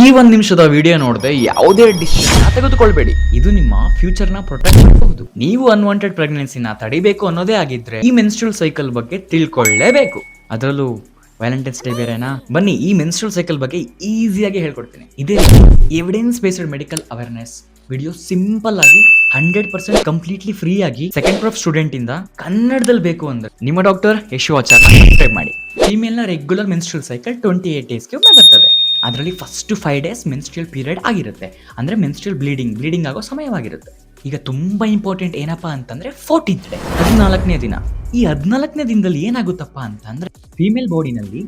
ಈ ಒಂದ್ ನಿಮಿಷದ ವಿಡಿಯೋ ನೋಡದೆ ಯಾವುದೇ ಡಿಸಿಷನ್ ತೆಗೆದುಕೊಳ್ಬೇಡಿ. ಇದು ನಿಮ್ಮ ಫ್ಯೂಚರ್ ನ ಪ್ರೊಟೆಕ್ಟ್ ಮಾಡಬಹುದು. ನೀವು ಅನ್ವಾಂಟೆಡ್ ಪ್ರೆಗ್ನೆನ್ಸಿನ ತಡಿಬೇಕು ಅನ್ನೋದೇ ಆಗಿದ್ರೆ ಈ ಮೆನ್ಸ್ಟ್ರುಯಲ್ ಸೈಕಲ್ ಬಗ್ಗೆ ತಿಳ್ಕೊಳ್ಳೇಬೇಕು. ಅದರಲ್ಲೂ ವ್ಯಾಲೆಂಟೈನ್ಸ್ ಡೇ ಬೇರೆನಾ? ಬನ್ನಿ ಈ ಮೆನ್ಸ್ಟ್ರುಯಲ್ ಸೈಕಲ್ ಬಗ್ಗೆ ಈಸಿಯಾಗಿ ಹೇಳ್ಕೊಡ್ತೀನಿ. ಇದೇ evidence based medical awareness video simple ಆಗಿ 100% ಕಂಪ್ಲೀಟ್ಲಿ ಫ್ರೀ ಆಗಿ ಸೆಕೆಂಡ್ ಪ್ರೊಫ್ ಸ್ಟೂಡೆಂಟ್ ಇಂದ ಕನ್ನಡದಲ್ಲಿ ಬೇಕು ಅಂದ್ರೆ ನಿಮ್ಮ ಡಾಕ್ಟರ್ ಯಶು ಆಚಾರ್ಯ ಸಬ್ಸ್ಕ್ರೈಬ್ ಮಾಡಿ. ಫೀಮೇಲ್ ನ ರೆಗ್ಯುಲರ್ ಮೆನ್ಸ್ಟ್ರುಯಲ್ ಸೈಕಲ್ 28 ಡೇಸ್ಗೆ ಒಮ್ಮೆ ಬರ್ತದೆ. ಅದರಲ್ಲಿ ಫಸ್ಟ್ 5 ಡೇಸ್ ಮೆನ್ಸ್ಟ್ರುಯಲ್ ಪೀರಿಯಡ್ ಆಗಿರುತ್ತೆ, ಅಂದ್ರೆ ಮೆನ್ಸ್ಟ್ರುಯಲ್ ಬ್ಲೀಡಿಂಗ್ ಆಗೋ ಸಮಯವಾಗಿರುತ್ತೆ. ಈಗ ತುಂಬಾ ಇಂಪಾರ್ಟೆಂಟ್ ಏನಪ್ಪಾ ಅಂತಂದ್ರೆ 14th ಡೇ, 14ನೇ ದಿನ. ಈ 14ನೇ ದಿನದಲ್ಲಿ ಏನಾಗುತ್ತಪ್ಪ ಅಂತಂದ್ರೆ ಫೀಮೇಲ್ ಬಾಡಿನಲ್ಲಿ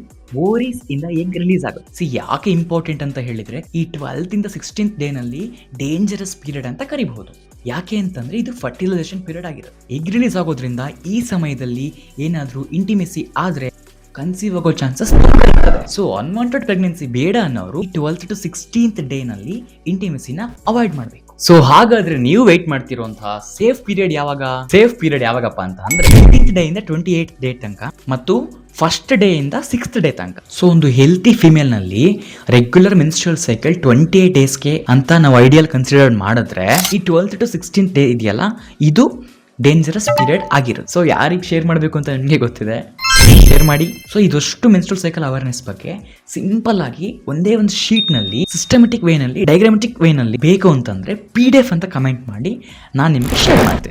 ಓವರೀಸ್ ಇಂದ ಎಗ್ ರಿಲೀಸ್ ಆಗುತ್ತೆ. ಯಾಕೆ ಇಂಪಾರ್ಟೆಂಟ್ ಅಂತ ಹೇಳಿದ್ರೆ ಈ 12th ಇಂದ 16th ಡೇ ನಲ್ಲಿ ಡೇಂಜರಸ್ ಪೀರಿಯಡ್ ಅಂತ ಕರಿಬಹುದು. ಯಾಕೆ ಅಂತಂದ್ರೆ ಇದು ಫರ್ಟಿಲೈಸೇಷನ್ ಪೀರಿಯಡ್ ಆಗಿರುತ್ತೆ. ಎಗ್ ರಿಲೀಸ್ ಆಗೋದ್ರಿಂದ ಈ ಸಮಯದಲ್ಲಿ ಏನಾದ್ರೂ ಇಂಟಿಮೆಸಿ ಆದ್ರೆ ಕನ್ಸೀವ್ ಆಗೋ ಚಾನ್ಸಸ್ ಇರ್ತದೆ. ಸೊ ಅನ್ವಾಂಟೆಡ್ ಪ್ರೆಗ್ನೆನ್ಸಿ ಬೇಡ ಅನ್ನೋರು 12th to 16th ಡೇ ನಲ್ಲಿ ಇಂಟಿಮೆಸಿನ ಅವಾಯ್ಡ್ ಮಾಡಬೇಕು. ಸೊ ಹಾಗಾದ್ರೆ ನೀವು ವೇಟ್ ಮಾಡ್ತಿರುವಂತಹ ಸೇಫ್ ಪೀರಿಯಡ್ ಯಾವಾಗಪ್ಪ ಅಂತ ಅಂದ್ರೆ 18th ಡೇ ಇಂದ 28th ಡೇ ತನಕ ಮತ್ತು ಫಸ್ಟ್ ಡೇ ಇಂದ 6th ಡೇ ತನಕ. ಸೊ ಒಂದು ಹೆಲ್ತಿ ಫಿಮೇಲ್ ನಲ್ಲಿ ರೆಗ್ಯುಲರ್ ಮೆನ್ಸ್ಟ್ರುಯಲ್ ಸೈಕಲ್ 28 ಡೇಸ್ಗೆ ಅಂತ ನಾವು ಐಡಿಯಲ್ ಕನ್ಸಿಡರ್ ಮಾಡಿದ್ರೆ ಈ 12th to 16th ಡೇ ಇದೆಯಲ್ಲ, ಇದು ಡೇಂಜರಸ್ ಪೀರಿಯಡ್ ಆಗಿರುತ್ತೆ. ಸೊ ಯಾರಿಗೆ ಶೇರ್ ಮಾಡಬೇಕು ಅಂತ ನಿಮಗೆ ಗೊತ್ತಿದೆ, ಶೇರ್ ಮಾಡಿ. ಸೊ ಇದಷ್ಟು ಮೆನ್ಸ್ಟ್ರುಯಲ್ ಸೈಕಲ್ ಅವೇರ್ನೆಸ್ ಬಗ್ಗೆ ಸಿಂಪಲ್ ಆಗಿ ಒಂದೇ ಒಂದು ಶೀಟ್ ನಲ್ಲಿ ಸಿಸ್ಟಮೆಟಿಕ್ ವೇ ನಲ್ಲಿ ಡಯಾಗ್ರಾಮೆಟಿಕ್ ವೇ ನಲ್ಲಿ ಬೇಕು ಅಂತಂದ್ರೆ PDF ಅಂತ ಕಮೆಂಟ್ ಮಾಡಿ, ನಾನು ನಿಮ್ಗೆ ಶೇರ್ ಮಾಡ್ತೀನಿ.